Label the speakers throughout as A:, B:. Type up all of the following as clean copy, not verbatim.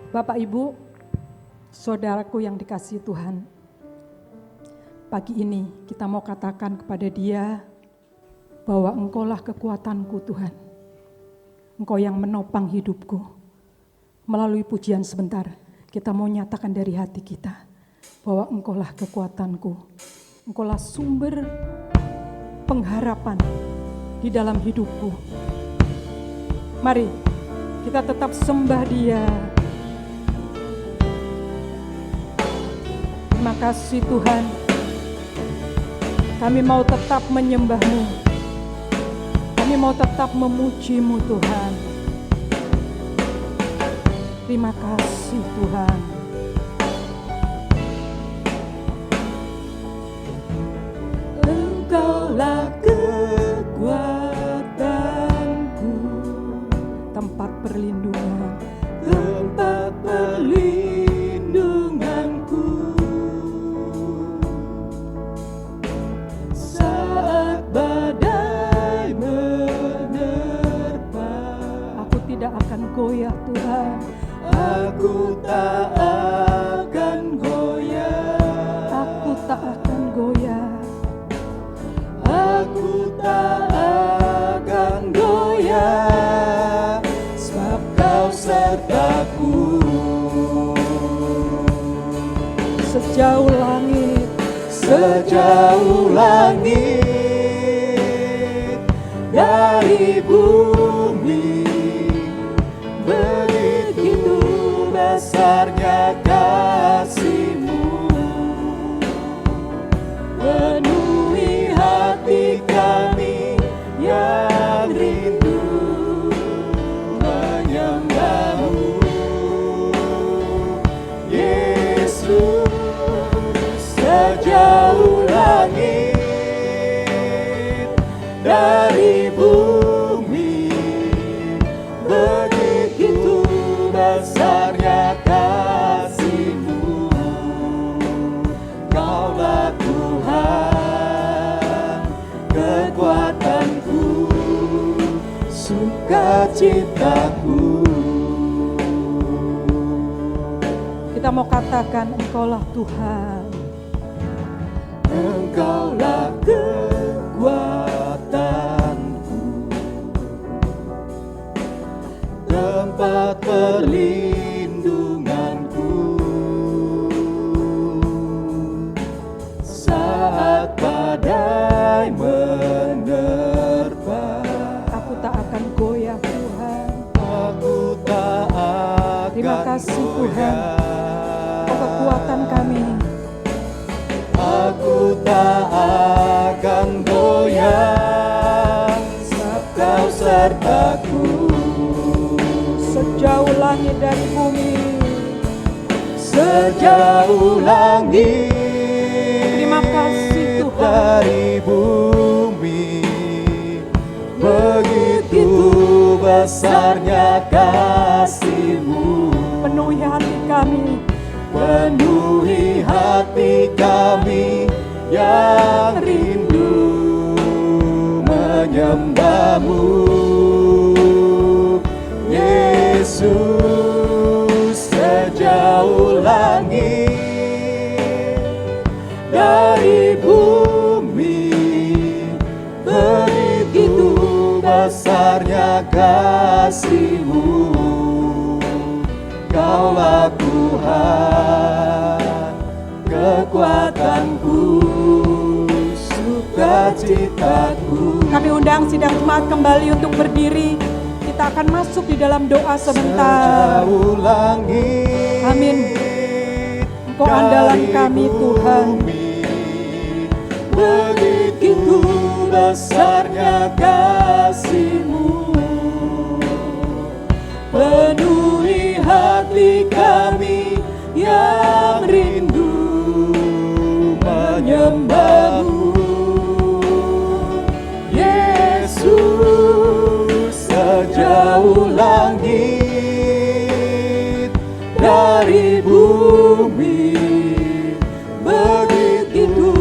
A: Bapak, Ibu, saudaraku yang dikasihi Tuhan, pagi ini kita mau katakan kepada Dia bahwa Engkaulah kekuatanku Tuhan. Engkau yang menopang hidupku. Melalui pujian sebentar, kita mau nyatakan dari hati kita bahwa Engkaulah kekuatanku. Engkaulah sumber pengharapan di dalam hidupku. Mari kita tetap sembah Dia. Terima kasih Tuhan. Kami mau tetap menyembah-Mu. Kami mau tetap memuji-Mu Tuhan. Terima kasih Tuhan. Engkaulah kekuatanku, tempat perlindungan, tempat perlindunganku. Saat badai menerpa, aku tidak akan goyah Tuhan. Aku tak akan goyah. Aku tak akan goyah. Aku tak akan goyah, sebab Kau sertaku. Sejauh langit, sejauh langit dari bumi, begitu besarnya kasih-Mu, penuhi hati kami yang rindu menyembah-Mu. Yesus, sejauh langit dari bumi, begitu besarnya kasih-Mu. Kaulah Tuhan, kekuatanku, sukacitaku. Kita mau katakan Engkaulah Tuhan. Engkaulah kekuatanku, tempat perlindunganku. Saat badai menerpa, aku tak akan goyah Tuhan. Aku tak akan. Terima kasih Tuhan, Kau kekuatan kami. Aku tak akan goyah, sebab Kau sertaku. Sejauh langit dari bumi, sejauh langit. Terima kasih Tuhan. Dari bumi, begitu besarnya kasih-Mu, penuhi hati kami, penuhi hati kami yang rindu menyembah-Mu. Yesus, sejauh langit dari bumi, begitu besarnya kasih-Mu. Kaulah Tuhan, kekuatanku, sukacitaku. Kami undang sidang jemaat kembali untuk berdiri. Kita akan masuk di dalam doa sebentar. Sejauh langit, amin. Engkau andalan kami Tuhan. Begitu besarnya kasih-Mu, penuhi hati kami yang rindu menyembah-Mu. Yesus, sejauh langit dari bumi, begitu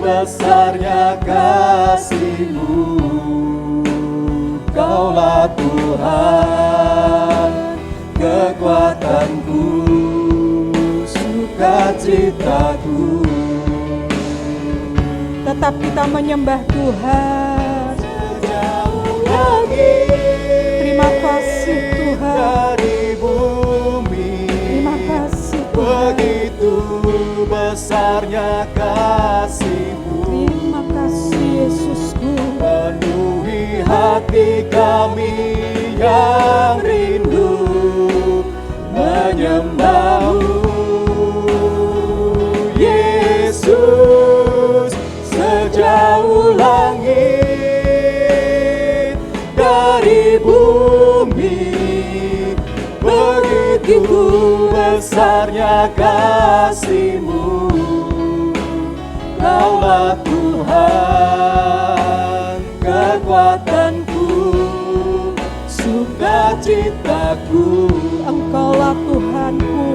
A: besarnya kasih-Mu. Kaulah Tuhan, kekuatanku,
B: sukacitaku.
A: Tetap kita menyembah Tuhan.
B: Sejauh langit
A: Terima kasih Tuhan.
B: dari bumi,
A: Terima kasih Tuhan.
B: begitu besarnya kasih-Mu.
A: Terima kasih Yesusku.
B: Penuhi hati kami yang rindu menyembah-Mu, Yesus. Sejauh langit dari bumi, begitu besarnya kasih-Mu. Kaulah Tuhan, kekuatanku, sukacitaku.
A: Engkaulah Tuhanku.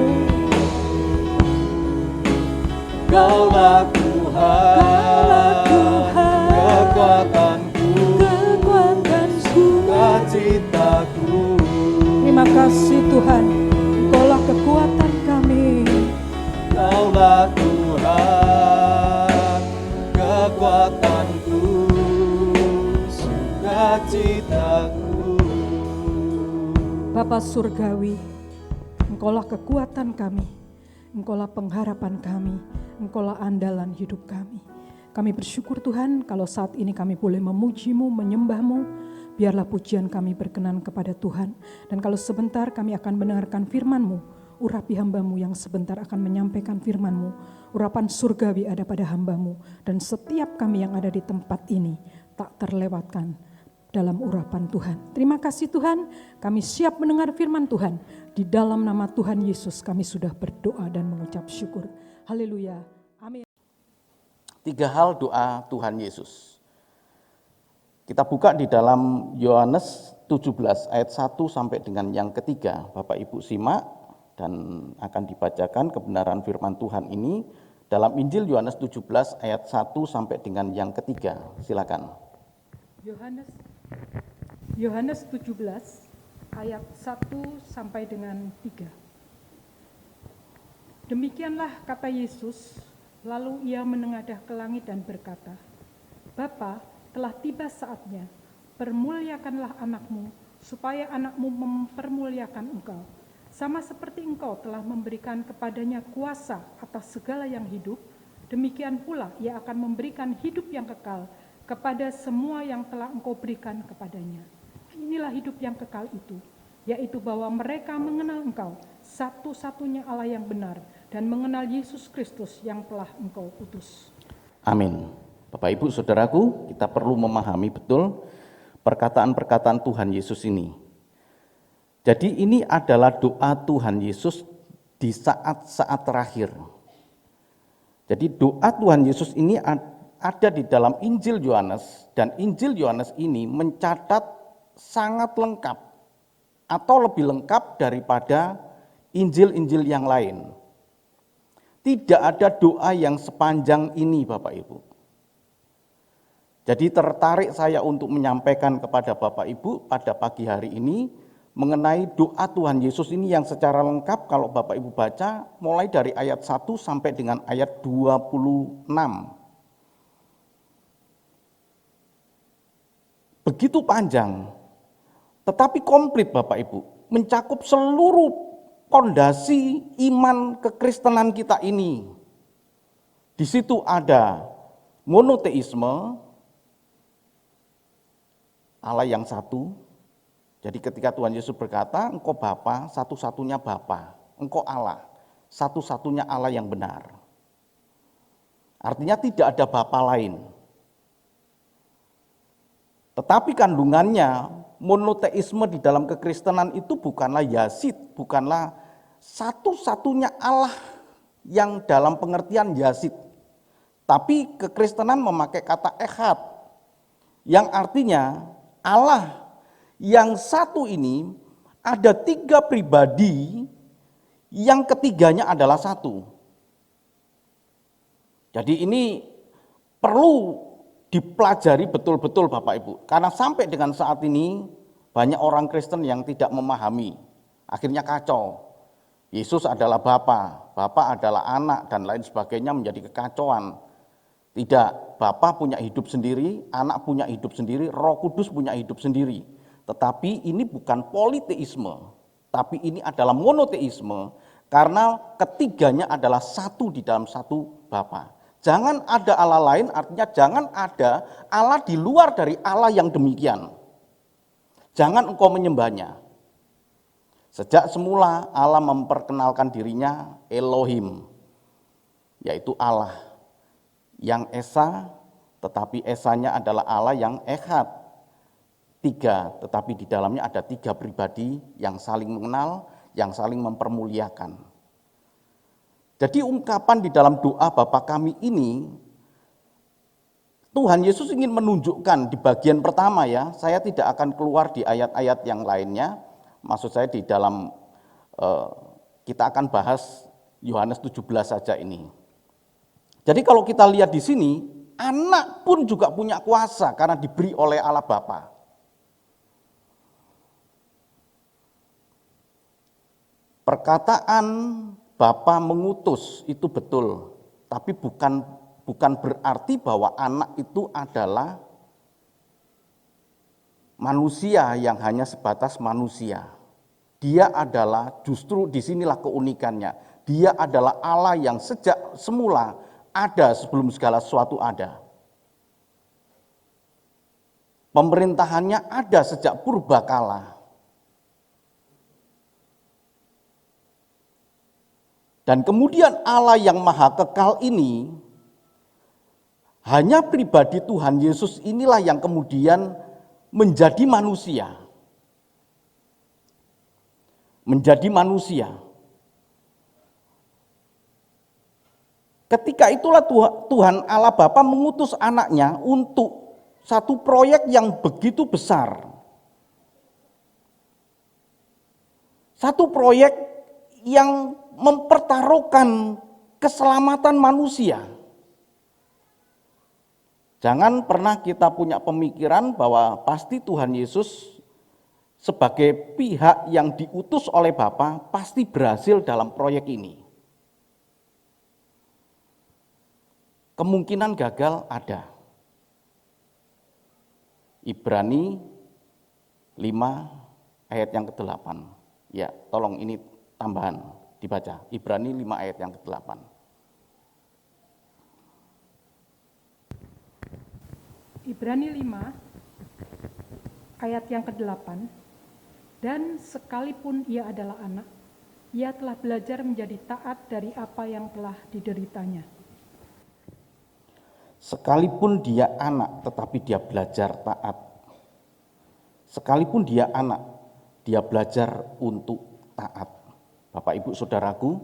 B: Kaulah Tuhan, kekuatanku, sukacitaku.
A: Terima kasih Tuhan. Engkaulah kekuatan kami.
B: Kaulah Tuhan, kekuatanku, sukacitaku.
A: Bapa Surgawi, Engkaulah kekuatan kami, Engkaulah pengharapan kami, Engkaulah andalan hidup kami. Kami bersyukur Tuhan kalau saat ini kami boleh memuji-Mu, menyembah-Mu. Biarlah pujian kami berkenan kepada Tuhan. Dan kalau sebentar kami akan mendengarkan firman-Mu, urapi hamba-Mu yang sebentar akan menyampaikan firman-Mu. Urapan surgawi ada pada hamba-Mu. Dan setiap kami yang ada di tempat ini tak terlewatkan dalam urapan Tuhan. Terima kasih Tuhan, kami siap mendengar firman Tuhan. Di dalam nama Tuhan Yesus kami sudah berdoa dan mengucap syukur. Haleluya. Amin.
C: 3 hal doa Tuhan Yesus. Kita buka di dalam Yohanes 17 ayat 1 sampai dengan yang ketiga. Bapak Ibu simak dan akan dibacakan kebenaran firman Tuhan ini dalam Injil Yohanes 17 ayat 1 sampai dengan yang ketiga. Silakan.
A: Yohanes 17 ayat 1 sampai dengan 3. Demikianlah kata Yesus, lalu ia menengadah ke langit dan berkata, Bapa, telah tiba saatnya, permuliakanlah anakmu, supaya anakmu mempermuliakan engkau. Sama seperti engkau telah memberikan kepadanya kuasa atas segala yang hidup, demikian pula ia akan memberikan hidup yang kekal kepada semua yang telah engkau berikan kepadanya. Inilah hidup yang kekal itu, yaitu bahwa mereka mengenal engkau, satu-satunya Allah yang benar, dan mengenal Yesus Kristus yang telah engkau utus.
C: Amin. Bapak Ibu Saudaraku, kita perlu memahami betul perkataan-perkataan Tuhan Yesus ini. Jadi ini adalah doa Tuhan Yesus di saat-saat terakhir. Jadi doa Tuhan Yesus ini ada di dalam Injil Yohanes, dan Injil Yohanes ini mencatat sangat lengkap atau lebih lengkap daripada Injil-Injil yang lain. Tidak ada doa yang sepanjang ini Bapak Ibu. Jadi tertarik saya untuk menyampaikan kepada Bapak Ibu pada pagi hari ini mengenai doa Tuhan Yesus ini yang secara lengkap kalau Bapak Ibu baca mulai dari ayat 1 sampai dengan ayat 26. Begitu panjang, tetapi komplit Bapak Ibu, mencakup seluruh pondasi iman kekristenan kita ini. Di situ ada monoteisme, Allah yang satu. Jadi ketika Tuhan Yesus berkata, engkau Bapa, satu-satunya Bapa, engkau Allah, satu-satunya Allah yang benar. Artinya tidak ada Bapa lain. Tetapi kandungannya, monoteisme di dalam kekristenan itu bukanlah Yazid, bukanlah satu-satunya Allah yang dalam pengertian Yazid. Tapi kekristenan memakai kata Echad, yang artinya Allah yang satu ini ada 3 pribadi, yang ketiganya adalah satu. Jadi ini perlu dipelajari betul-betul Bapak Ibu, karena sampai dengan saat ini banyak orang Kristen yang tidak memahami, akhirnya kacau. Yesus adalah Bapa, Bapa adalah anak, dan lain sebagainya menjadi kekacauan. Tidak, Bapa punya hidup sendiri, anak punya hidup sendiri, Roh Kudus punya hidup sendiri. Tetapi ini bukan politeisme, tapi ini adalah monoteisme, karena ketiganya adalah satu di dalam satu Bapa. Jangan ada Allah lain, artinya jangan ada Allah di luar dari Allah yang demikian. Jangan engkau menyembahnya. Sejak semula Allah memperkenalkan dirinya Elohim, yaitu Allah yang Esa, tetapi Esanya adalah Allah yang Echad. Tiga, tetapi di dalamnya ada tiga pribadi yang saling mengenal, yang saling mempermuliakan. Jadi ungkapan di dalam doa Bapa kami ini, Tuhan Yesus ingin menunjukkan di bagian pertama ya, saya tidak akan keluar di ayat-ayat yang lainnya, maksud saya di dalam, kita akan bahas Yohanes 17 saja ini. Jadi kalau kita lihat di sini, anak pun juga punya kuasa karena diberi oleh Allah Bapa. Perkataan Bapa mengutus itu betul, tapi bukan berarti bahwa anak itu adalah manusia yang hanya sebatas manusia. Dia adalah, justru disinilah keunikannya, dia adalah Allah yang sejak semula ada sebelum segala sesuatu ada. Pemerintahannya ada sejak purbakala. Dan kemudian Allah yang maha kekal ini, hanya pribadi Tuhan Yesus inilah yang kemudian menjadi manusia. Menjadi manusia. Ketika itulah Tuhan Allah Bapa mengutus anaknya untuk satu proyek yang begitu besar. Satu proyek yang mempertaruhkan keselamatan manusia. Jangan pernah kita punya pemikiran bahwa pasti Tuhan Yesus sebagai pihak yang diutus oleh Bapa pasti berhasil dalam proyek ini. Kemungkinan gagal ada. Ibrani 5 ayat yang ke-8. Ya, tolong ini tambahan dibaca. Ibrani 5 ayat yang ke-8.
A: Ibrani 5 ayat yang ke-8. Dan sekalipun ia adalah anak, ia telah belajar menjadi taat dari apa yang telah dideritanya.
C: Sekalipun dia anak, tetapi dia belajar taat. Sekalipun dia anak, dia belajar untuk taat. Bapak, Ibu, Saudaraku,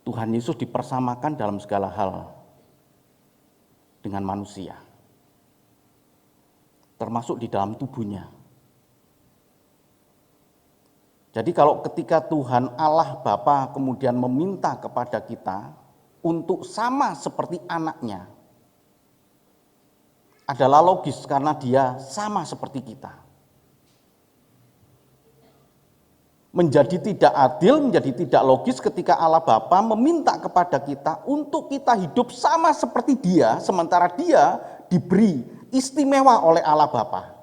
C: Tuhan Yesus dipersamakan dalam segala hal dengan manusia, termasuk di dalam tubuhnya. Jadi kalau ketika Tuhan Allah Bapa kemudian meminta kepada kita untuk sama seperti anaknya, adalah logis karena dia sama seperti kita. Menjadi tidak adil, menjadi tidak logis ketika Allah Bapa meminta kepada kita untuk kita hidup sama seperti dia, sementara dia diberi istimewa oleh Allah Bapa.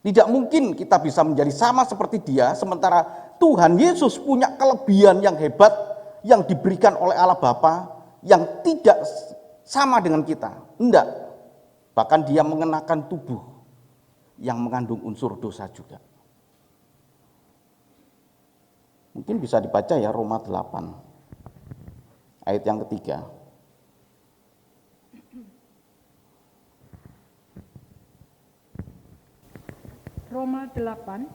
C: Tidak mungkin kita bisa menjadi sama seperti dia, sementara Tuhan Yesus punya kelebihan yang hebat yang diberikan oleh Allah Bapa yang tidak sama dengan kita. Enggak. Bahkan dia mengenakan tubuh yang mengandung unsur dosa juga. Mungkin bisa dibaca ya Roma 8 ayat yang ketiga.
A: Roma 8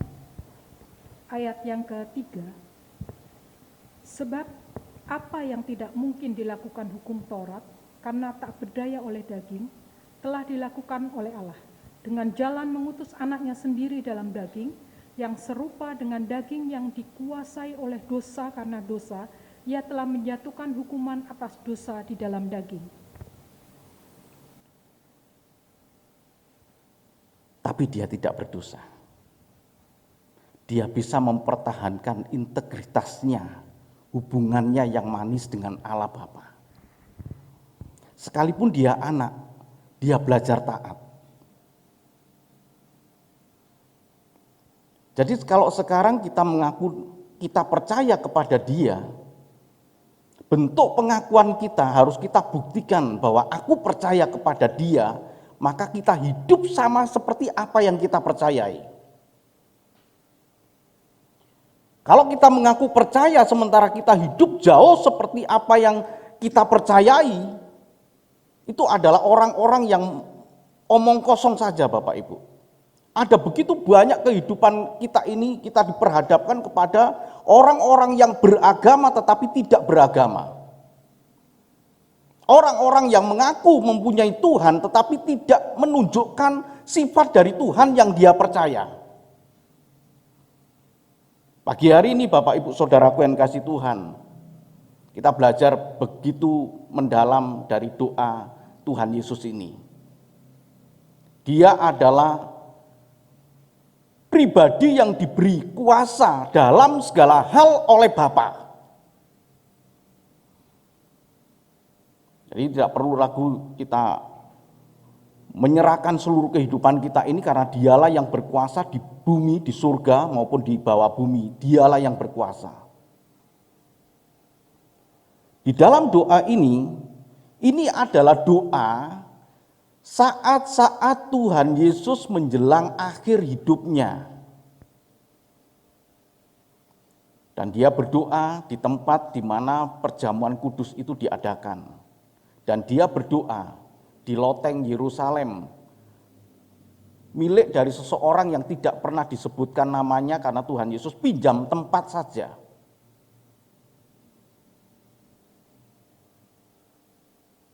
A: ayat yang ketiga. Sebab apa yang tidak mungkin dilakukan hukum Taurat karena tak berdaya oleh daging, telah dilakukan oleh Allah dengan jalan mengutus anaknya sendiri dalam daging, yang serupa dengan daging yang dikuasai oleh dosa karena dosa, ia telah menjatuhkan hukuman atas dosa di dalam daging.
C: Tapi dia tidak berdosa. dia bisa mempertahankan integritasnya, hubungannya yang manis dengan Allah Bapa. Sekalipun dia anak, dia belajar taat. Jadi kalau sekarang kita mengaku kita percaya kepada dia, bentuk pengakuan kita harus kita buktikan bahwa aku percaya kepada dia, maka kita hidup sama seperti apa yang kita percayai. Kalau kita mengaku percaya sementara kita hidup jauh seperti apa yang kita percayai, itu adalah orang-orang yang omong kosong saja Bapak Ibu. Ada begitu banyak kehidupan kita ini, kita diperhadapkan kepada orang-orang yang beragama tetapi tidak beragama. Orang-orang yang mengaku mempunyai Tuhan tetapi tidak menunjukkan sifat dari Tuhan yang dia percaya. Pagi hari ini Bapak Ibu Saudaraku yang kasih Tuhan, kita belajar begitu mendalam dari doa Tuhan Yesus ini. Dia adalah pribadi yang diberi kuasa dalam segala hal oleh Bapa. Jadi tidak perlu ragu kita menyerahkan seluruh kehidupan kita ini karena dialah yang berkuasa di bumi, di surga maupun di bawah bumi. Dialah yang berkuasa. Di dalam doa ini adalah doa saat-saat Tuhan Yesus menjelang akhir hidupnya. Dan dia berdoa di tempat di mana perjamuan kudus itu diadakan. Dan dia berdoa di loteng Yerusalem, milik dari seseorang yang tidak pernah disebutkan namanya karena Tuhan Yesus pinjam tempat saja.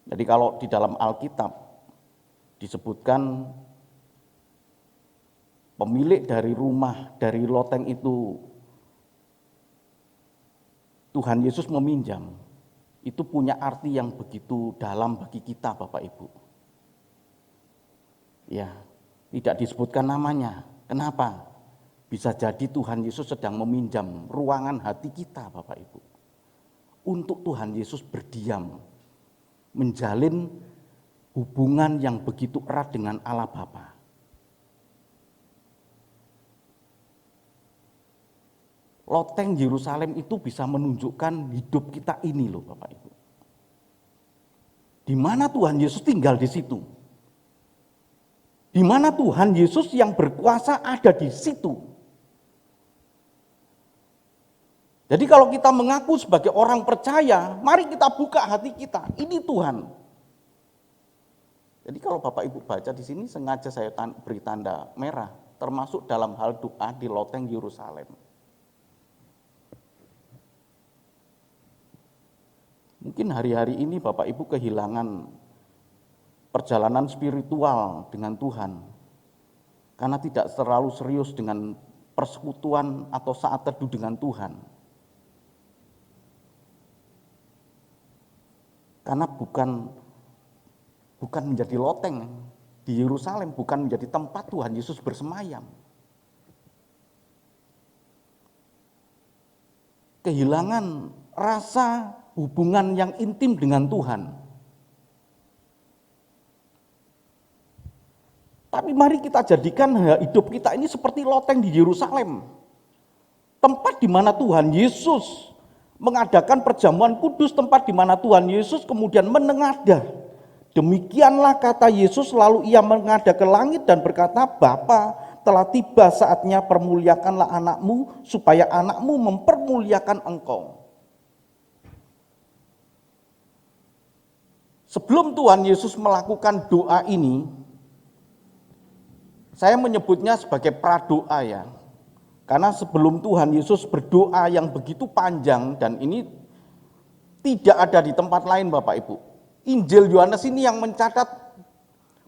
C: Jadi kalau di dalam Alkitab disebutkan pemilik dari rumah, dari loteng itu Tuhan Yesus meminjam, itu punya arti yang begitu dalam bagi kita Bapak Ibu. Ya, tidak disebutkan namanya. Kenapa? Bisa jadi Tuhan Yesus sedang meminjam ruangan hati kita Bapak Ibu. Untuk Tuhan Yesus berdiam, menjalin hubungan yang begitu erat dengan Allah Bapa. Loteng Yerusalem itu bisa menunjukkan hidup kita ini loh Bapak Ibu. Di mana Tuhan Yesus tinggal di situ. Di mana Tuhan Yesus yang berkuasa ada di situ. Jadi kalau kita mengaku sebagai orang percaya, mari kita buka hati kita. Ini Tuhan. Jadi kalau Bapak Ibu baca di sini sengaja saya beri tanda merah, termasuk dalam hal doa di loteng Yerusalem. Mungkin hari-hari ini Bapak Ibu kehilangan perjalanan spiritual dengan Tuhan karena tidak terlalu serius dengan persekutuan atau saat teduh dengan Tuhan. Karena bukan menjadi loteng di Yerusalem, bukan menjadi tempat Tuhan Yesus bersemayam. Kehilangan rasa hubungan yang intim dengan Tuhan. Tapi mari kita jadikan hidup kita ini seperti loteng di Yerusalem. Tempat di mana Tuhan Yesus mengadakan perjamuan kudus, tempat di mana Tuhan Yesus kemudian menengadah. Demikianlah kata Yesus, lalu ia mengadah ke langit dan berkata, Bapa, telah tiba saatnya permuliakanlah anakmu, supaya anakmu mempermuliakan engkau. Sebelum Tuhan Yesus melakukan doa ini, saya menyebutnya sebagai pradoa ya. Karena sebelum Tuhan Yesus berdoa yang begitu panjang, dan ini tidak ada di tempat lain Bapak Ibu. Injil Yohanes ini yang mencatat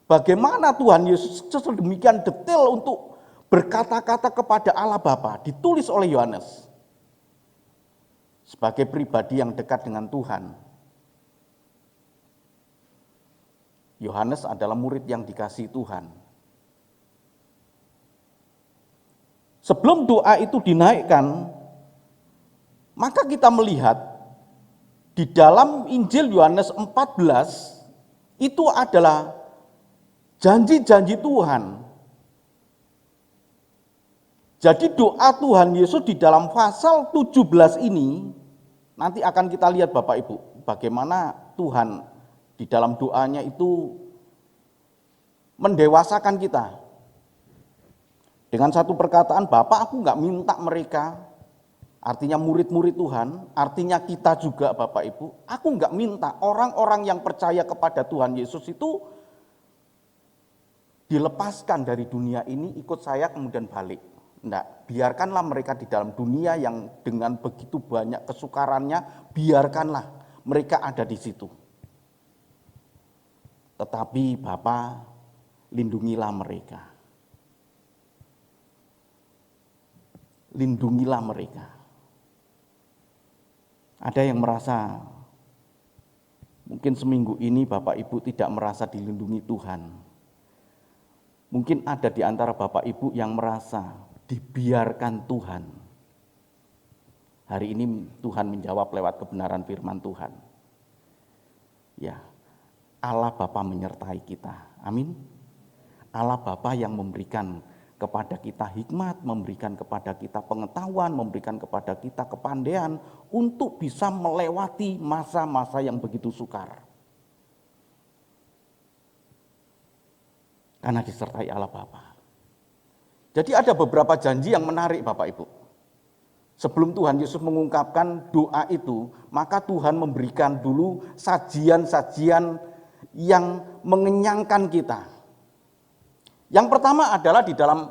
C: bagaimana Tuhan Yesus sedemikian detail untuk berkata-kata kepada Allah Bapa, ditulis oleh Yohanes. Sebagai pribadi yang dekat dengan Tuhan, Yohanes adalah murid yang dikasihi Tuhan. sebelum doa itu dinaikkan, maka kita melihat di dalam Injil Yohanes 14 itu adalah janji-janji Tuhan. Jadi doa Tuhan Yesus di dalam pasal 17 ini, nanti akan kita lihat Bapak Ibu, bagaimana Tuhan di dalam doanya itu mendewasakan kita. Dengan satu perkataan, Bapak aku enggak minta mereka, artinya murid-murid Tuhan, artinya kita juga Bapak Ibu, aku enggak minta orang-orang yang percaya kepada Tuhan Yesus itu dilepaskan dari dunia ini, ikut saya kemudian balik. Enggak, biarkanlah mereka di dalam dunia yang dengan begitu banyak kesukarannya, biarkanlah mereka ada di situ. Tetapi Bapa, lindungilah mereka. Lindungilah mereka. Ada yang merasa mungkin seminggu ini Bapak Ibu tidak merasa dilindungi Tuhan. Mungkin ada di antara Bapak Ibu yang merasa dibiarkan Tuhan. Hari ini Tuhan menjawab lewat kebenaran firman Tuhan. Ya, Allah Bapa menyertai kita. Amin. Allah Bapa yang memberikan kepada kita hikmat, memberikan kepada kita pengetahuan, memberikan kepada kita kepandaian untuk bisa melewati masa-masa yang begitu sukar. Karena disertai Allah Bapa. Jadi ada beberapa janji yang menarik Bapak Ibu. Sebelum Tuhan Yesus mengungkapkan doa itu, maka Tuhan memberikan dulu sajian-sajian yang mengenyangkan kita. Yang pertama adalah di dalam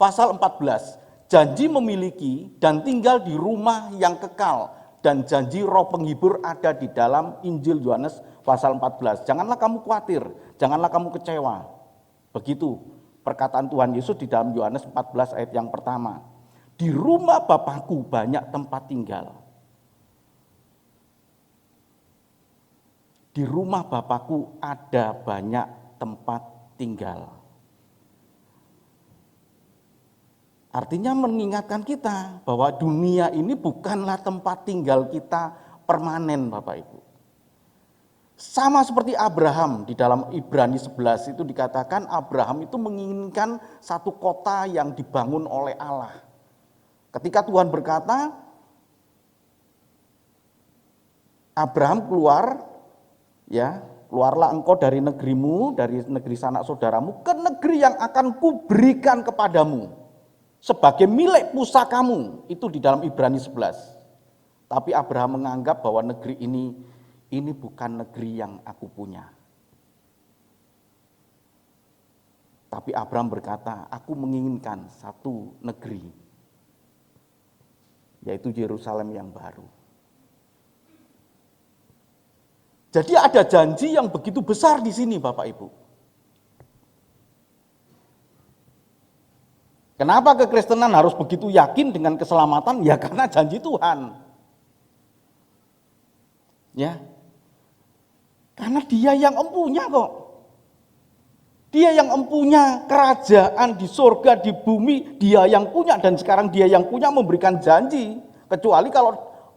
C: pasal 14, janji memiliki dan tinggal di rumah yang kekal, dan janji Roh Penghibur ada di dalam Injil Yohanes pasal 14. Janganlah kamu khawatir, janganlah kamu kecewa. Begitu perkataan Tuhan Yesus di dalam Yohanes 14 ayat yang pertama. Di rumah Bapakku banyak tempat tinggal. Di rumah Bapakku ada banyak tempat tinggal. Artinya mengingatkan kita bahwa dunia ini bukanlah tempat tinggal kita permanen Bapak Ibu. Sama seperti Abraham di dalam Ibrani 11 itu dikatakan Abraham itu menginginkan satu kota yang dibangun oleh Allah. Ketika Tuhan berkata, Abraham keluar, ya, keluarlah engkau dari negerimu, dari negeri sanak saudaramu, ke negeri yang akan kuberikan kepadamu sebagai milik pusakamu. Itu di dalam Ibrani 11. Tapi Abraham menganggap bahwa negeri ini bukan negeri yang aku punya. Tapi Abraham berkata, aku menginginkan satu negeri, yaitu Yerusalem yang baru. Jadi ada janji yang begitu besar di sini Bapak Ibu. Kenapa kekristenan harus begitu yakin dengan keselamatan? Ya karena janji Tuhan. Ya. Karena Dia yang empunya kok. Dia yang empunya kerajaan di surga, di bumi, Dia yang punya, dan sekarang Dia yang punya memberikan janji. Kecuali kalau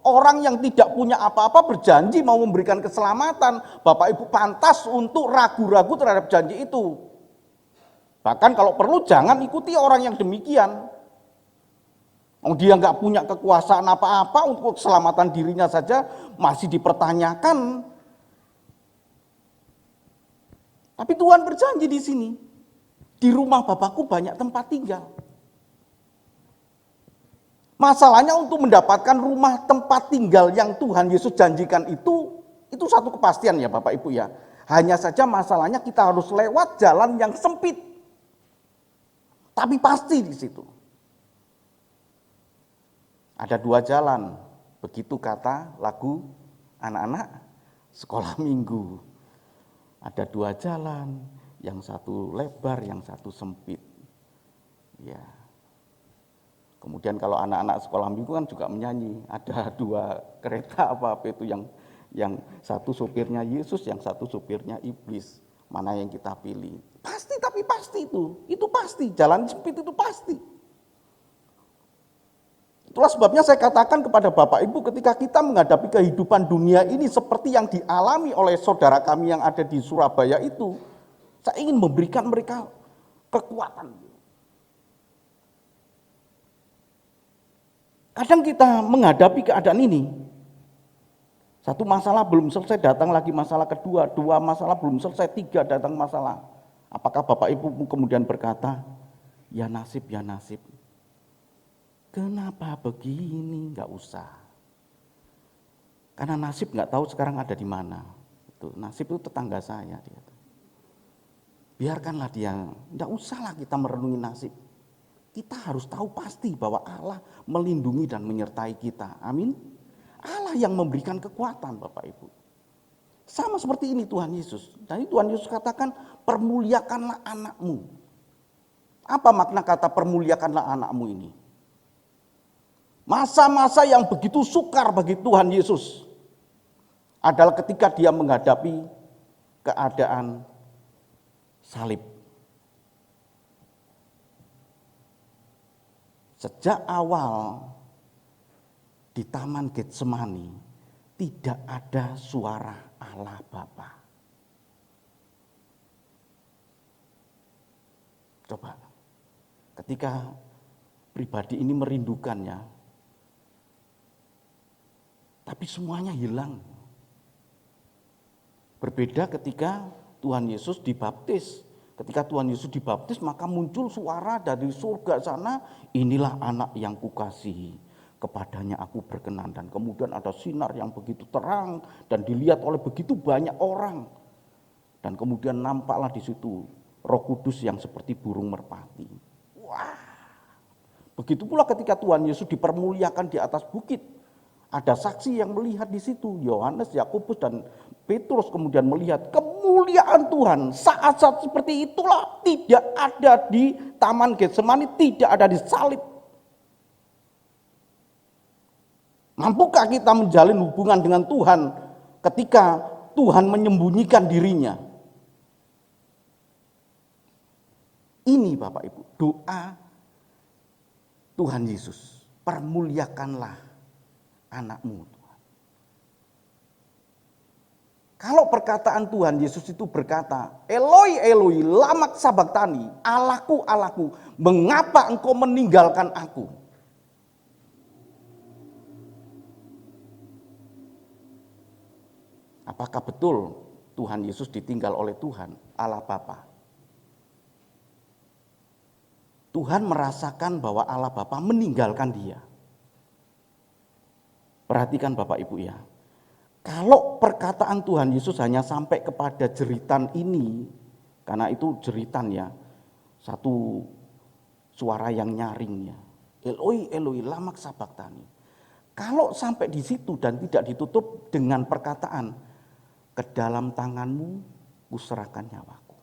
C: orang yang tidak punya apa-apa berjanji mau memberikan keselamatan, Bapak Ibu pantas untuk ragu-ragu terhadap janji itu. Bahkan kalau perlu jangan ikuti orang yang demikian. Dia nggak punya kekuasaan apa-apa untuk keselamatan dirinya saja masih dipertanyakan. Tapi Tuhan berjanji di sini, di rumah Bapakku banyak tempat tinggal. Masalahnya untuk mendapatkan rumah tempat tinggal yang Tuhan Yesus janjikan itu satu kepastian ya Bapak Ibu ya. Hanya saja masalahnya kita harus lewat jalan yang sempit. Tapi pasti di situ. Ada dua jalan, begitu kata lagu anak-anak sekolah minggu. Ada dua jalan, yang satu lebar, yang satu sempit. Ya. Kemudian kalau anak-anak sekolah minggu kan juga menyanyi, ada dua kereta apa itu yang satu supirnya Yesus, yang satu supirnya iblis. Mana yang kita pilih? Pasti, tapi pasti itu pasti. Jalan sempit itu pasti. Itulah sebabnya saya katakan kepada Bapak Ibu, ketika kita menghadapi kehidupan dunia ini seperti yang dialami oleh saudara kami yang ada di Surabaya itu, saya ingin memberikan mereka kekuatan. Kadang kita menghadapi keadaan ini, satu masalah belum selesai, datang lagi masalah kedua, dua masalah belum selesai, tiga datang masalah. Apakah Bapak Ibu kemudian berkata, ya nasib, ya nasib. Kenapa begini? Enggak usah. Karena nasib enggak tahu sekarang ada di mana. Itu nasib itu tetangga saya dia. Biarkanlah dia, enggak usahlah kita merenungi nasib. Kita harus tahu pasti bahwa Allah melindungi dan menyertai kita. Amin. Allah yang memberikan kekuatan, Bapak Ibu. Sama seperti ini Tuhan Yesus. Jadi Tuhan Yesus katakan, permuliakanlah anakmu. Apa makna kata permuliakanlah anakmu ini? Masa-masa yang begitu sukar bagi Tuhan Yesus adalah ketika dia menghadapi keadaan salib. Sejak awal di Taman Getsemani tidak ada suara Allah Bapa. Coba, ketika pribadi ini merindukannya, tapi semuanya hilang. Berbeda ketika Tuhan Yesus dibaptis. Ketika Tuhan Yesus dibaptis, maka muncul suara dari surga sana, inilah anak yang kukasihi, kepadanya aku berkenan. Dan kemudian ada sinar yang begitu terang dan dilihat oleh begitu banyak orang. Dan kemudian nampaklah di situ Roh Kudus yang seperti burung merpati. Wah, begitu pula ketika Tuhan Yesus dipermuliakan di atas bukit. Ada saksi yang melihat di situ, Yohanes, Yakobus, dan Petrus kemudian melihat kemuliaan Tuhan. Saat-saat seperti itulah tidak ada di Taman Getsemani, tidak ada di salib. Mampukah kita menjalin hubungan dengan Tuhan ketika Tuhan menyembunyikan dirinya? Ini Bapak Ibu, doa Tuhan Yesus, permuliakanlah anakmu. Kalau perkataan Tuhan Yesus itu berkata, Eloi, Eloi, lama sabachthani, Allahku, Allahku, mengapa engkau meninggalkan aku? Apakah betul Tuhan Yesus ditinggal oleh Tuhan, Allah Bapa? Tuhan merasakan bahwa Allah Bapa meninggalkan dia. Perhatikan Bapak Ibu ya, kalau perkataan Tuhan Yesus hanya sampai kepada jeritan ini, karena itu jeritan ya, satu suara yang nyaring ya, Eloi, Eloi, lama sabachthani. Kalau sampai di situ dan tidak ditutup dengan perkataan, ke dalam tanganmu kuserahkan nyawaku.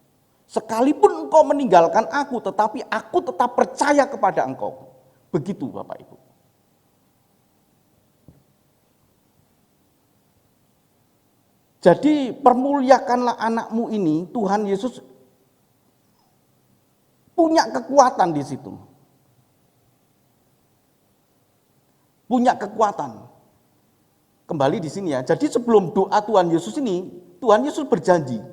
C: Sekalipun engkau meninggalkan aku, tetapi aku tetap percaya kepada engkau. Begitu Bapak Ibu. Jadi permuliakanlah anakmu ini, Tuhan Yesus punya kekuatan di situ. Punya kekuatan. Kembali di sini ya. Jadi sebelum doa Tuhan Yesus ini, Tuhan Yesus berjanji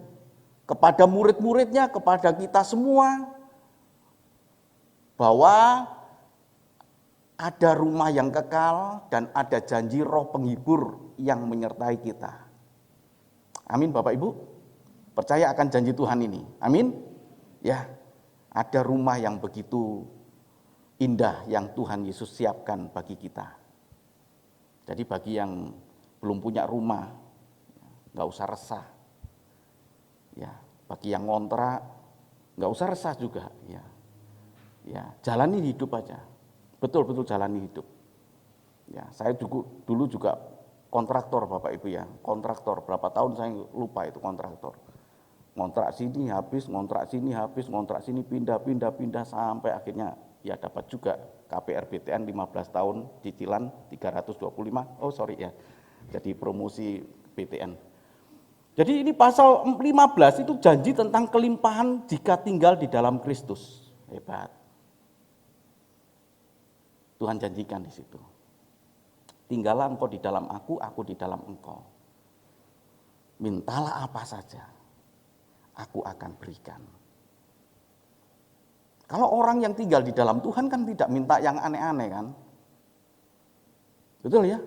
C: kepada murid-muridnya, kepada kita semua, bahwa ada rumah yang kekal dan ada janji Roh Penghibur yang menyertai kita. Amin Bapak Ibu, percaya akan janji Tuhan ini, amin. Ya, ada rumah yang begitu indah yang Tuhan Yesus siapkan bagi kita. Jadi bagi yang belum punya rumah, nggak usah resah. Ya, bagi yang ngontrak, nggak usah resah juga. Ya, jalani hidup aja, betul-betul jalani hidup. Ya, saya dulu juga kontraktor Bapak Ibu ya, kontraktor berapa tahun saya lupa itu kontraktor. Ngontrak sini habis, ngontrak sini habis, ngontrak sini pindah sampai akhirnya ya dapat juga KPR BTN 15 tahun cicilan 325. Oh sorry ya. Jadi promosi BTN. Jadi ini pasal 15 itu janji tentang kelimpahan jika tinggal di dalam Kristus. Hebat. Tuhan janjikan di situ. Tinggallah engkau di dalam aku di dalam engkau. Mintalah apa saja, aku akan berikan. Kalau orang yang tinggal di dalam Tuhan kan tidak minta yang aneh-aneh kan? Betul ya?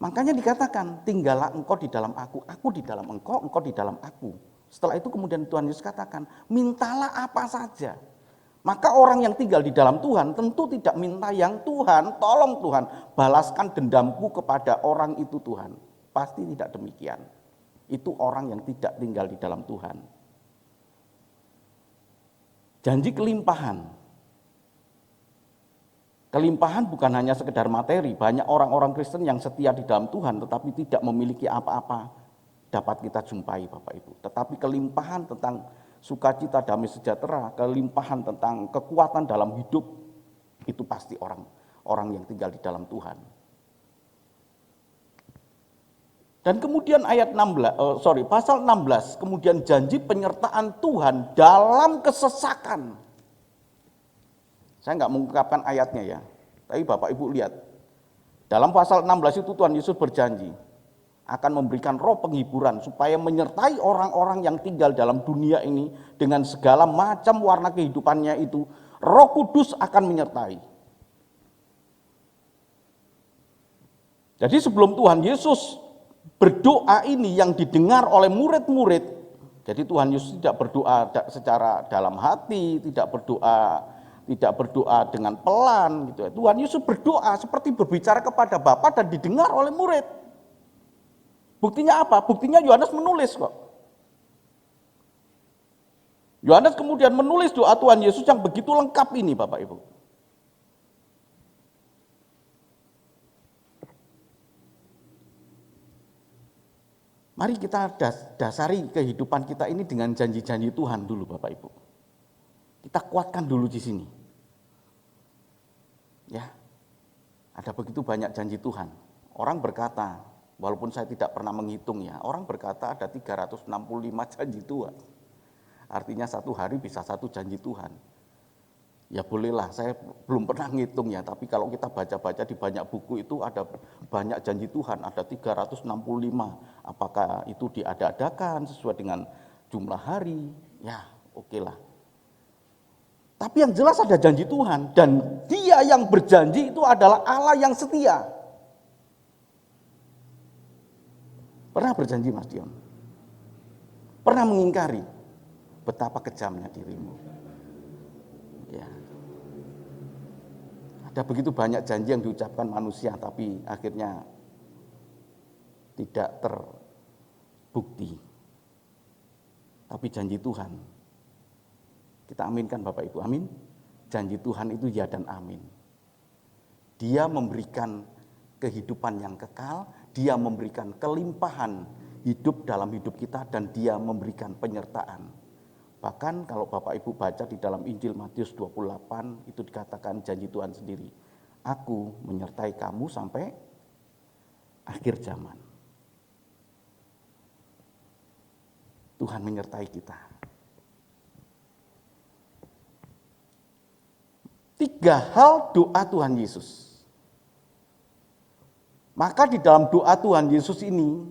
C: Makanya dikatakan, tinggallah engkau di dalam aku di dalam engkau di dalam aku. Setelah itu kemudian Tuhan Yesus katakan, mintalah apa saja. Maka orang yang tinggal di dalam Tuhan tentu tidak minta yang Tuhan, tolong Tuhan, balaskan dendamku kepada orang itu Tuhan. Pasti tidak demikian. Itu orang yang tidak tinggal di dalam Tuhan. Janji kelimpahan. Kelimpahan bukan hanya sekedar materi. Banyak orang-orang Kristen yang setia di dalam Tuhan tetapi tidak memiliki apa-apa dapat kita jumpai Bapak Ibu. Tetapi kelimpahan tentang sukacita, damai sejahtera, kelimpahan tentang kekuatan dalam hidup, itu pasti orang yang tinggal di dalam Tuhan. Dan kemudian pasal 16, kemudian janji penyertaan Tuhan dalam kesesakan. Saya nggak mengungkapkan ayatnya ya, tapi Bapak Ibu lihat. Dalam pasal 16 itu Tuhan Yesus berjanji akan memberikan roh penghiburan supaya menyertai orang-orang yang tinggal dalam dunia ini dengan segala macam warna kehidupannya itu. Roh Kudus akan menyertai. Jadi sebelum Tuhan Yesus berdoa ini yang didengar oleh murid-murid, jadi Tuhan Yesus tidak berdoa secara dalam hati, tidak berdoa dengan pelan gitu. Tuhan Yesus berdoa seperti berbicara kepada Bapa dan didengar oleh murid. Buktinya apa? Buktinya Yohanes menulis kok. Yohanes kemudian menulis doa Tuhan Yesus yang begitu lengkap ini Bapak Ibu. Mari kita dasari kehidupan kita ini dengan janji-janji Tuhan dulu Bapak Ibu. Kita kuatkan dulu di sini. Ya. Ada begitu banyak janji Tuhan. Orang berkata, walaupun saya tidak pernah menghitung ya, orang berkata ada 365 janji Tuhan. Artinya satu hari bisa satu janji Tuhan. Ya bolehlah, saya belum pernah ngitung ya, tapi kalau kita baca-baca di banyak buku itu ada banyak janji Tuhan, ada 365. Apakah itu diada-adakan sesuai dengan jumlah hari? Ya, oke lah. Tapi yang jelas ada janji Tuhan, dan Dia yang berjanji itu adalah Allah yang setia. Pernah berjanji Mas Dion? Pernah mengingkari? Betapa kejamnya dirimu. Ya. Ada begitu banyak janji yang diucapkan manusia tapi akhirnya tidak terbukti. Tapi janji Tuhan, kita aminkan Bapak Ibu, amin. Janji Tuhan itu ya dan amin. Dia memberikan kehidupan yang kekal, Dia memberikan kelimpahan hidup dalam hidup kita, dan Dia memberikan penyertaan. Bahkan kalau Bapak Ibu baca di dalam Injil Matius 28, itu dikatakan janji Tuhan sendiri. Aku menyertai kamu sampai akhir zaman. Tuhan menyertai kita. 3 hal doa Tuhan Yesus. Maka di dalam doa Tuhan Yesus ini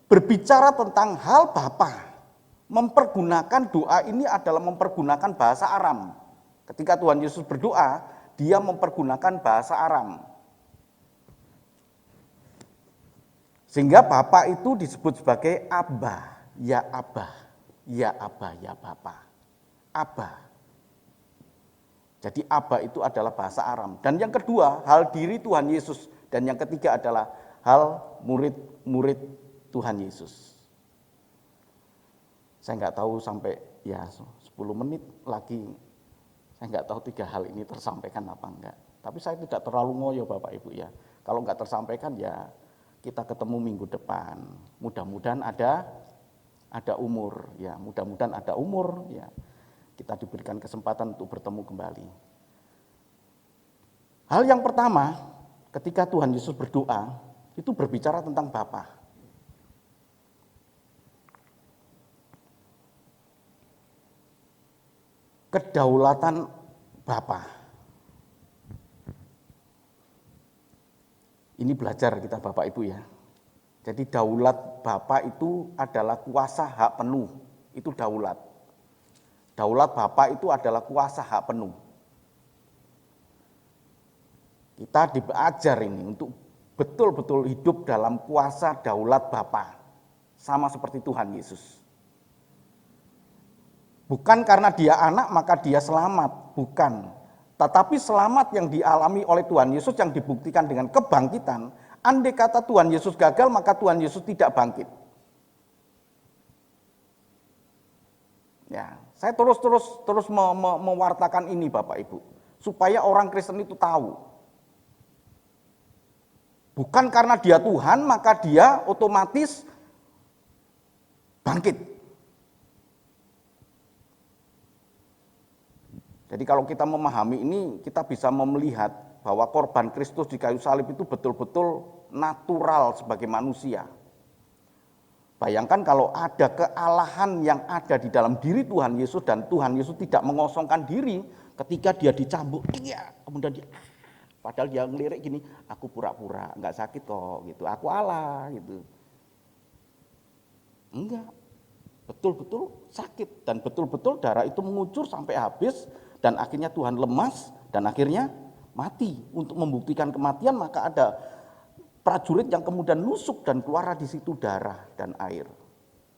C: berbicara tentang hal Bapa. Mempergunakan doa ini adalah mempergunakan bahasa Aram. Ketika Tuhan Yesus berdoa, Dia mempergunakan bahasa Aram. Sehingga Bapa itu disebut sebagai Abba, ya Abba, ya Abba, ya Bapa. Abba. Jadi Abba itu adalah bahasa Aram. Dan yang kedua, hal diri Tuhan Yesus. Dan yang ketiga adalah hal murid-murid Tuhan Yesus. Saya nggak tahu sampai ya 10 menit lagi, saya nggak tahu 3 hal ini tersampaikan apa enggak. Tapi saya tidak terlalu ngoyo Bapak Ibu ya. Kalau nggak tersampaikan ya kita ketemu minggu depan. Mudah-mudahan ada umur ya, mudah-mudahan ada umur ya. Kita diberikan kesempatan untuk bertemu kembali. Hal yang pertama, ketika Tuhan Yesus berdoa, itu berbicara tentang Bapa. Kedaulatan Bapa. Ini belajar kita Bapak Ibu ya. Jadi daulat Bapa itu adalah kuasa hak penuh. Itu daulat. Daulat Bapa itu adalah kuasa hak penuh. Kita diajar ini untuk betul-betul hidup dalam kuasa daulat Bapa. Sama seperti Tuhan Yesus. Bukan karena dia anak maka dia selamat, bukan. Tetapi selamat yang dialami oleh Tuhan Yesus yang dibuktikan dengan kebangkitan. Andai kata Tuhan Yesus gagal, maka Tuhan Yesus tidak bangkit. Ya, saya terus mewartakan ini Bapak Ibu, supaya orang Kristen itu tahu. Bukan karena dia Tuhan, maka dia otomatis bangkit. Jadi kalau kita memahami ini, kita bisa melihat bahwa korban Kristus di kayu salib itu betul-betul natural sebagai manusia. Bayangkan kalau ada kealahan yang ada di dalam diri Tuhan Yesus dan Tuhan Yesus tidak mengosongkan diri ketika dia dicambuk, iya, kemudian dia, padahal dia ngelirik gini, aku pura-pura, enggak sakit kok, gitu, aku Allah, gitu. Enggak, betul-betul sakit dan betul-betul darah itu mengucur sampai habis. Dan akhirnya Tuhan lemas dan akhirnya mati. Untuk membuktikan kematian maka ada prajurit yang kemudian nusuk dan keluar di situ darah dan air.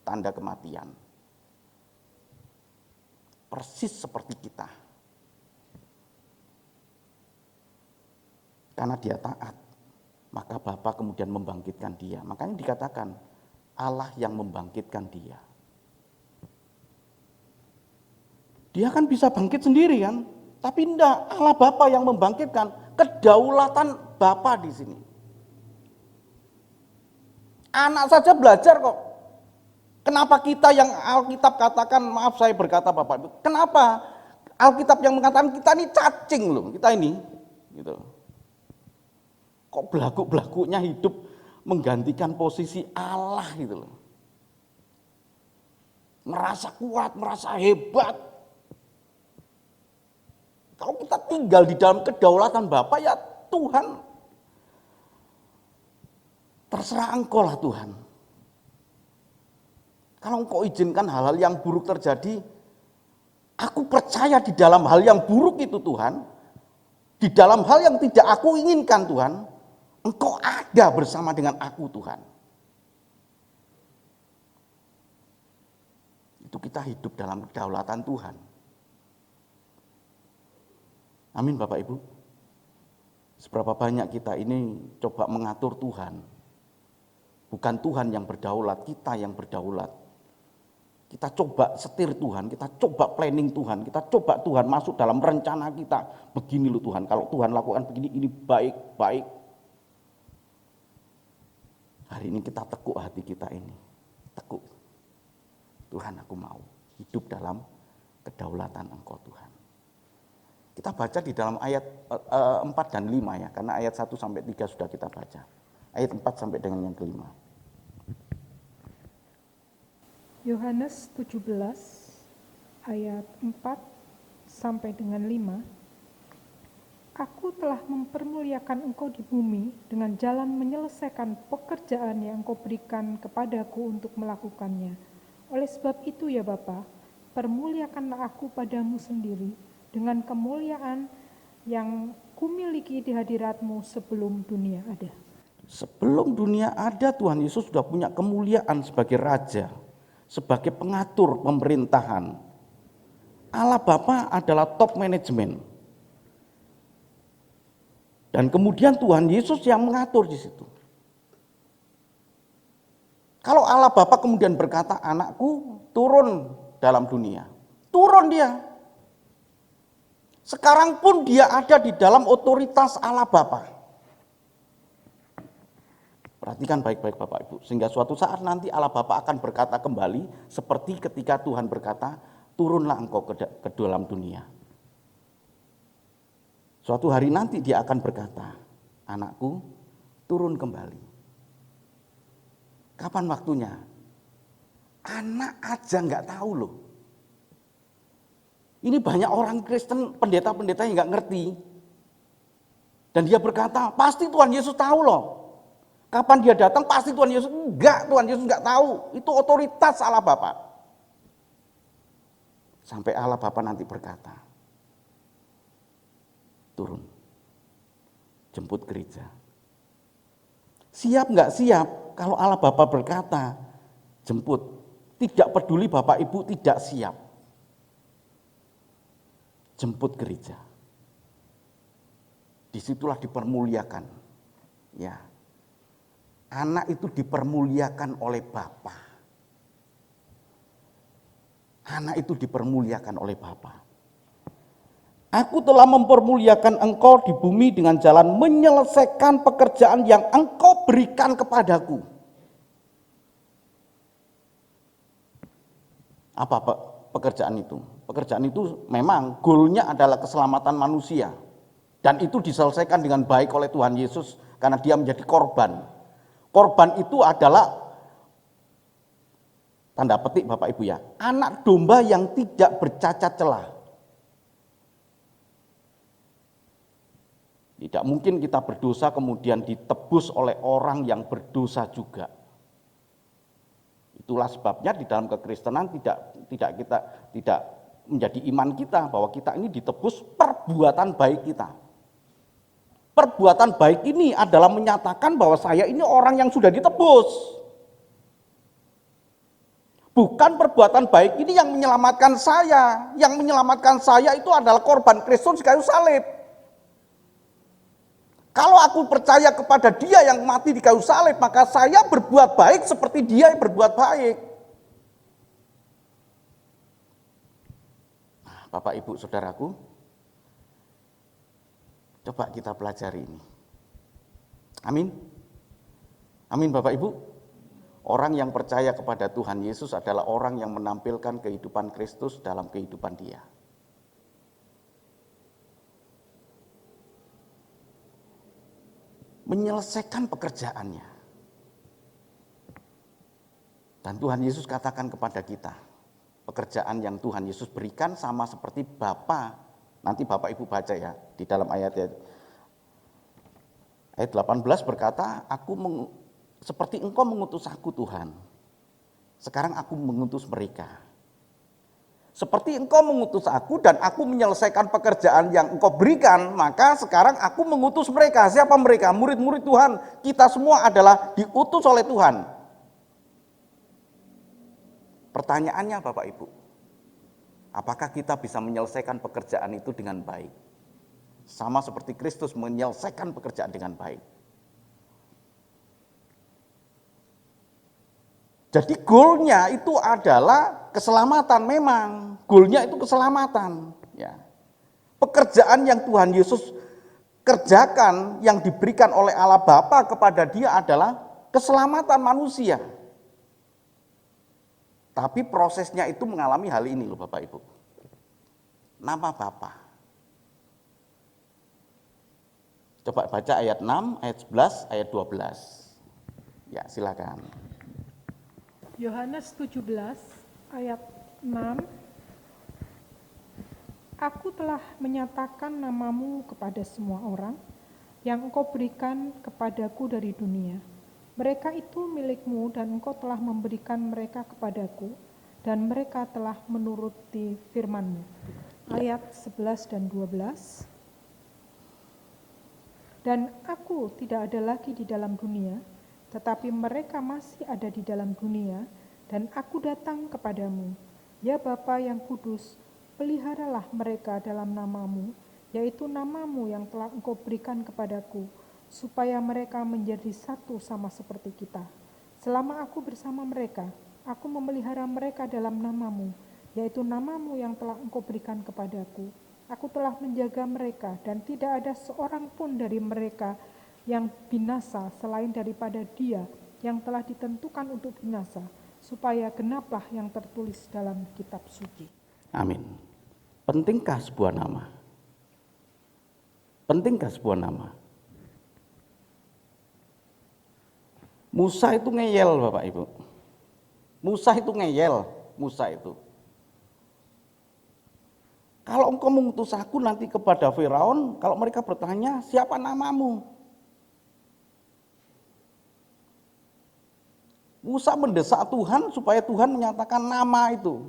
C: Tanda kematian. Persis seperti kita. Karena dia taat, maka Bapa kemudian membangkitkan dia. Makanya dikatakan Allah yang membangkitkan dia. Dia kan bisa bangkit sendiri kan, tapi enggak, Allah Bapa yang membangkitkan, kedaulatan Bapa di sini. Anak saja belajar kok. Kenapa kita yang Alkitab katakan, maaf saya berkata Bapak Ibu, kenapa Alkitab yang mengatakan kita ini cacing loh, kita ini, gitu. Kok belagu-belagunya hidup menggantikan posisi Allah gitu loh. Merasa kuat, merasa hebat. Kalau kita tinggal di dalam kedaulatan Bapa, ya Tuhan, terserah Engkau lah Tuhan. Kalau Engkau izinkan hal-hal yang buruk terjadi, aku percaya di dalam hal yang buruk itu Tuhan, di dalam hal yang tidak aku inginkan Tuhan, Engkau ada bersama dengan aku Tuhan. Itu kita hidup dalam kedaulatan Tuhan. Amin Bapak Ibu. Seberapa banyak kita ini coba mengatur Tuhan. Bukan Tuhan yang berdaulat, kita yang berdaulat. Kita coba setir Tuhan, kita coba planning Tuhan, kita coba Tuhan masuk dalam rencana kita. Begini loh Tuhan, kalau Tuhan lakukan begini, ini baik-baik. Hari ini kita tekuk hati kita ini. Tekuk. Tuhan aku mau hidup dalam kedaulatan Engkau Tuhan. Kita baca di dalam ayat 4 dan 5 ya, karena ayat 1 sampai 3 sudah kita baca. Ayat 4 sampai dengan yang kelima.
A: Yohanes 17 ayat 4 sampai dengan 5. Aku telah mempermuliakan engkau di bumi dengan jalan menyelesaikan pekerjaan yang engkau berikan kepadaku untuk melakukannya. Oleh sebab itu ya Bapa, permuliakanlah aku padamu sendiri dengan kemuliaan yang kumiliki di hadiratmu sebelum dunia ada.
C: Sebelum dunia ada, Tuhan Yesus sudah punya kemuliaan sebagai Raja, sebagai pengatur pemerintahan. Allah Bapa adalah top manajemen. Dan kemudian Tuhan Yesus yang mengatur di situ. Kalau Allah Bapa kemudian berkata, anakku turun dalam dunia. Turun dia. Sekarang pun dia ada di dalam otoritas Allah Bapa. Perhatikan baik-baik Bapak Ibu. Sehingga suatu saat nanti Allah Bapa akan berkata kembali seperti ketika Tuhan berkata, turunlah engkau ke dalam dunia. Suatu hari nanti dia akan berkata, anakku turun kembali. Kapan waktunya? Anak aja nggak tahu loh. Ini banyak orang Kristen, pendeta-pendeta yang nggak ngerti. Dan dia berkata, pasti Tuhan Yesus tahu loh. Kapan dia datang pasti Tuhan Yesus. Enggak, Tuhan Yesus enggak tahu. Itu otoritas Allah Bapa. Sampai Allah Bapa nanti berkata, turun, jemput gereja. Siap enggak siap? Kalau Allah Bapa berkata, jemput. Tidak peduli Bapak Ibu tidak siap. Jemput gereja. Disitulah dipermuliakan. Ya. Anak itu dipermuliakan oleh Bapa. Anak itu dipermuliakan oleh Bapa. Aku telah mempermuliakan engkau di bumi dengan jalan menyelesaikan pekerjaan yang engkau berikan kepadaku. Apa pekerjaan itu? Pekerjaan itu memang goalnya adalah keselamatan manusia. Dan itu diselesaikan dengan baik oleh Tuhan Yesus karena dia menjadi korban. Korban itu adalah, tanda petik Bapak Ibu ya, anak domba yang tidak bercacat celah. Tidak mungkin kita berdosa kemudian ditebus oleh orang yang berdosa juga. Itulah sebabnya di dalam kekristenan tidak menjadi iman kita bahwa kita ini ditebus perbuatan baik kita. Perbuatan baik ini adalah menyatakan bahwa saya ini orang yang sudah ditebus. Bukan perbuatan baik ini yang menyelamatkan saya. Yang menyelamatkan saya itu adalah korban Kristus di kayu salib. Kalau aku percaya kepada dia yang mati di kayu salib, maka saya berbuat baik seperti dia yang berbuat baik. Nah, Bapak Ibu Saudaraku, coba kita pelajari ini. Amin. Amin Bapak Ibu. Orang yang percaya kepada Tuhan Yesus adalah orang yang menampilkan kehidupan Kristus dalam kehidupan dia. Menyelesaikan pekerjaannya. Dan Tuhan Yesus katakan kepada kita, pekerjaan yang Tuhan Yesus berikan sama seperti Bapa. Nanti Bapak Ibu baca ya, di dalam ayat 18 berkata, seperti engkau mengutus aku Tuhan, sekarang aku mengutus mereka. Seperti engkau mengutus aku dan aku menyelesaikan pekerjaan yang engkau berikan, maka sekarang aku mengutus mereka. Siapa mereka? Murid-murid Tuhan. Kita semua adalah diutus oleh Tuhan. Pertanyaannya Bapak Ibu, apakah kita bisa menyelesaikan pekerjaan itu dengan baik? Sama seperti Kristus menyelesaikan pekerjaan dengan baik. Jadi goalnya itu adalah keselamatan memang. Goalnya itu keselamatan. Ya. Pekerjaan yang Tuhan Yesus kerjakan yang diberikan oleh Allah Bapa kepada dia adalah keselamatan manusia. Tapi prosesnya itu mengalami hal ini loh Bapak Ibu. Nama Bapa. Coba baca ayat 6, ayat 11, ayat 12. Ya silakan.
A: Yohanes 17 ayat 6. Aku telah menyatakan namamu kepada semua orang yang engkau berikan kepadaku dari dunia. Mereka itu milikmu dan engkau telah memberikan mereka kepadaku dan mereka telah menuruti firman-Mu. Ayat 11 dan 12. Dan aku tidak ada lagi di dalam dunia, tetapi mereka masih ada di dalam dunia, dan aku datang kepadamu. Ya Bapa yang kudus, peliharalah mereka dalam namamu, yaitu namamu yang telah engkau berikan kepadaku, supaya mereka menjadi satu sama seperti kita. Selama aku bersama mereka, aku memelihara mereka dalam namamu, yaitu namamu yang telah engkau berikan kepadaku. Aku telah menjaga mereka, dan tidak ada seorang pun dari mereka yang binasa selain daripada dia yang telah ditentukan untuk binasa, supaya genaplah yang tertulis dalam kitab suci.
C: Amin. Pentingkah sebuah nama? Pentingkah sebuah nama? Musa itu ngeyel Bapak Ibu. Musa itu ngeyel, Musa itu. Kalau engkau mengutus aku nanti kepada Firaun, kalau mereka bertanya, siapa namamu? Musa mendesak Tuhan supaya Tuhan menyatakan nama itu.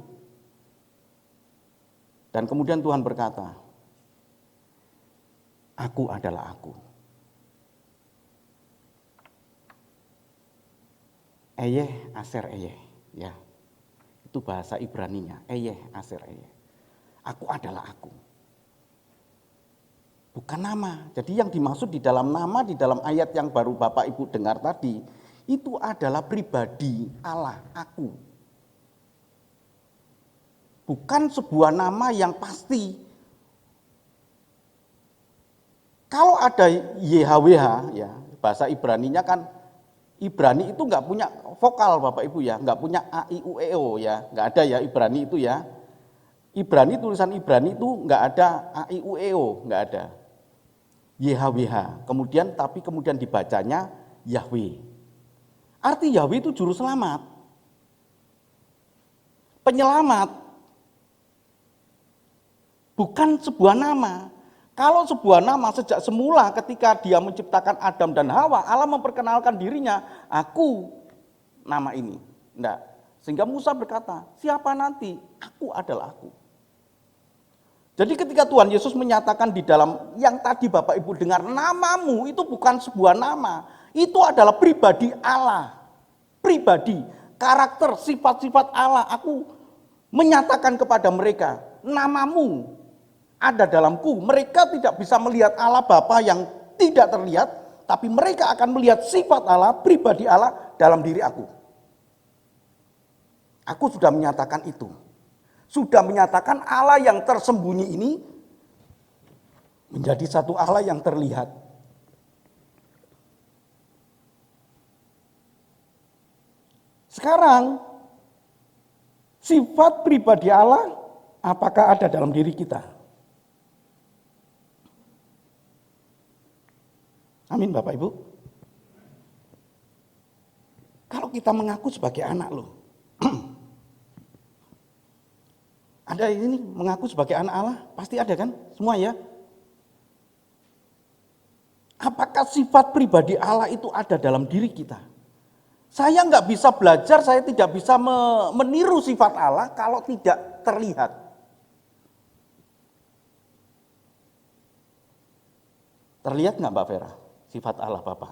C: Dan kemudian Tuhan berkata, aku adalah aku. Eyeh aser eyeh, ya. Itu bahasa Ibraninya, eyeh aser eyeh. Aku adalah aku. Bukan nama. Jadi yang dimaksud di dalam nama, di dalam ayat yang baru Bapak Ibu dengar tadi, itu adalah pribadi Allah, aku. Bukan sebuah nama yang pasti. Kalau ada YHWH, ya, bahasa Ibraninya kan, Ibrani itu nggak punya vokal Bapak Ibu ya, nggak punya A, I, U, E, O ya, nggak ada ya Ibrani itu ya. Ibrani, tulisan Ibrani itu nggak ada A, I, U, E, O, nggak ada. YHWH, kemudian dibacanya Yahweh. Arti Yahweh itu juru selamat, penyelamat, bukan sebuah nama. Kalau sebuah nama sejak semula ketika dia menciptakan Adam dan Hawa, Allah memperkenalkan dirinya, aku nama ini. Enggak. Sehingga Musa berkata, siapa nanti? Aku adalah aku. Jadi ketika Tuhan Yesus menyatakan di dalam yang tadi Bapak Ibu dengar, namamu itu bukan sebuah nama. Itu adalah pribadi Allah. Pribadi, karakter, sifat-sifat Allah. Aku menyatakan kepada mereka, namamu ada dalamku. Mereka tidak bisa melihat Allah Bapa yang tidak terlihat, tapi mereka akan melihat sifat Allah, pribadi Allah dalam diri aku. Aku sudah menyatakan itu. Sudah menyatakan Allah yang tersembunyi ini menjadi satu Allah yang terlihat. Sekarang, sifat pribadi Allah apakah ada dalam diri kita? Amin Bapak Ibu. Kalau kita mengaku sebagai anak loh. Ada ini mengaku sebagai anak Allah? Pasti ada kan? Semua ya? Apakah sifat pribadi Allah itu ada dalam diri kita? Saya nggak bisa belajar, saya tidak bisa meniru sifat Allah kalau tidak terlihat. Terlihat nggak Mbak Vera? Sifat Allah Bapa.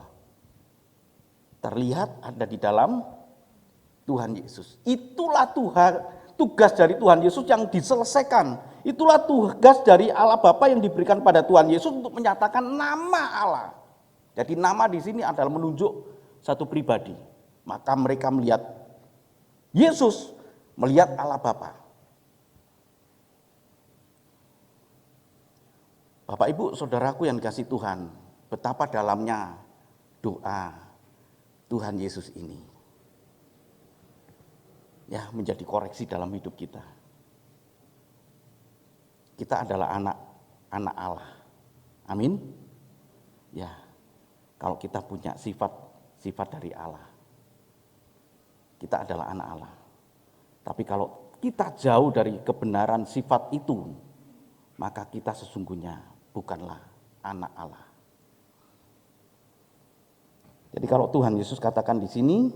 C: Terlihat ada di dalam Tuhan Yesus. Itulah tugas dari Tuhan Yesus yang diselesaikan. Itulah tugas dari Allah Bapa yang diberikan pada Tuhan Yesus untuk menyatakan nama Allah. Jadi nama di sini adalah menunjuk satu pribadi. Maka mereka melihat Yesus, melihat Allah Bapa. Bapak Ibu, saudaraku yang dikasihi Tuhan, betapa dalamnya doa Tuhan Yesus ini. Ya, menjadi koreksi dalam hidup kita. Kita adalah anak Allah. Amin. Ya. Kalau kita punya sifat dari Allah. Kita adalah anak Allah. Tapi kalau kita jauh dari kebenaran sifat itu, maka kita sesungguhnya bukanlah anak Allah. Jadi kalau Tuhan Yesus katakan di sini,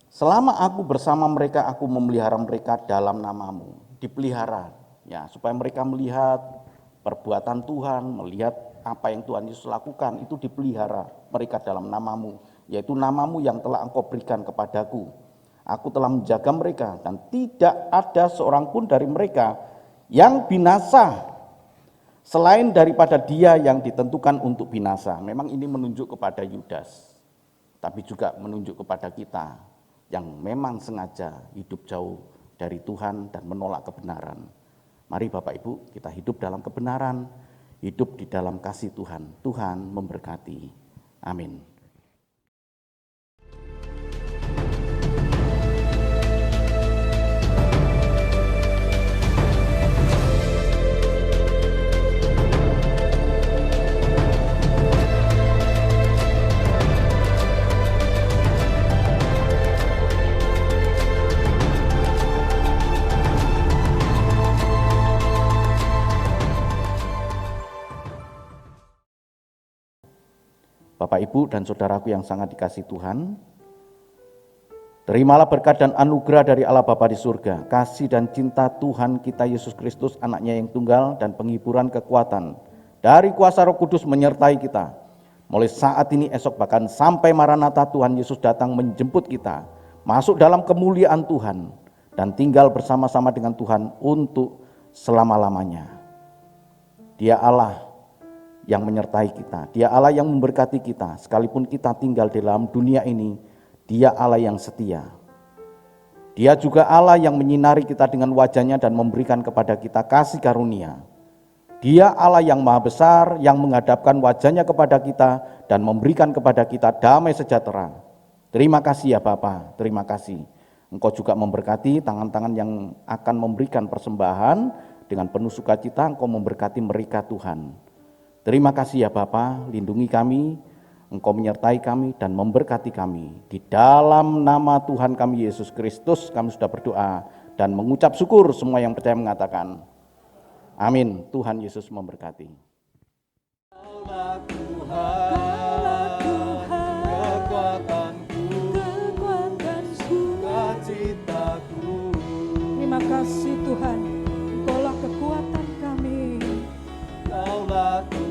C: selama aku bersama mereka, aku memelihara mereka dalam namamu. Dipelihara, ya, supaya mereka melihat perbuatan Tuhan, melihat apa yang Tuhan Yesus lakukan, itu dipelihara mereka dalam namamu, yaitu namamu yang telah engkau berikan kepadaku. Aku telah menjaga mereka dan tidak ada seorang pun dari mereka yang binasa selain daripada dia yang ditentukan untuk binasa. Memang ini menunjuk kepada Yudas, tapi juga menunjuk kepada kita yang memang sengaja hidup jauh dari Tuhan dan menolak kebenaran. Mari Bapak Ibu, kita hidup dalam kebenaran, hidup di dalam kasih Tuhan. Tuhan memberkati. Amin. Bapak, Ibu, dan saudaraku yang sangat dikasihi Tuhan, terimalah berkat dan anugerah dari Allah Bapa di surga, kasih dan cinta Tuhan kita Yesus Kristus, anaknya yang tunggal, dan penghiburan kekuatan dari kuasa Roh Kudus menyertai kita. Mulai saat ini, esok, bahkan sampai Maranatha Tuhan Yesus datang menjemput kita, masuk dalam kemuliaan Tuhan, dan tinggal bersama-sama dengan Tuhan untuk selama-lamanya. Dia Allah yang menyertai kita, Dia Allah yang memberkati kita, sekalipun kita tinggal di dalam dunia ini. Dia Allah yang setia. Dia juga Allah yang menyinari kita dengan wajahnya dan memberikan kepada kita kasih karunia. Dia Allah yang maha besar, yang menghadapkan wajahnya kepada kita dan memberikan kepada kita damai sejahtera. Terima kasih ya Bapa, terima kasih. Engkau juga memberkati tangan-tangan yang akan memberikan persembahan, dengan penuh sukacita Engkau memberkati mereka Tuhan. Terima kasih ya Bapa, lindungi kami, Engkau menyertai kami dan memberkati kami. Di dalam nama Tuhan kami Yesus Kristus kami sudah berdoa dan mengucap syukur. Semua yang percaya mengatakan amin. Tuhan Yesus memberkati.
B: Kaulah Tuhan, kekuatanku, sukacitaku.
A: Terima kasih Tuhan, Engkaulah kekuatan kami.
B: Kaulah Tuhan.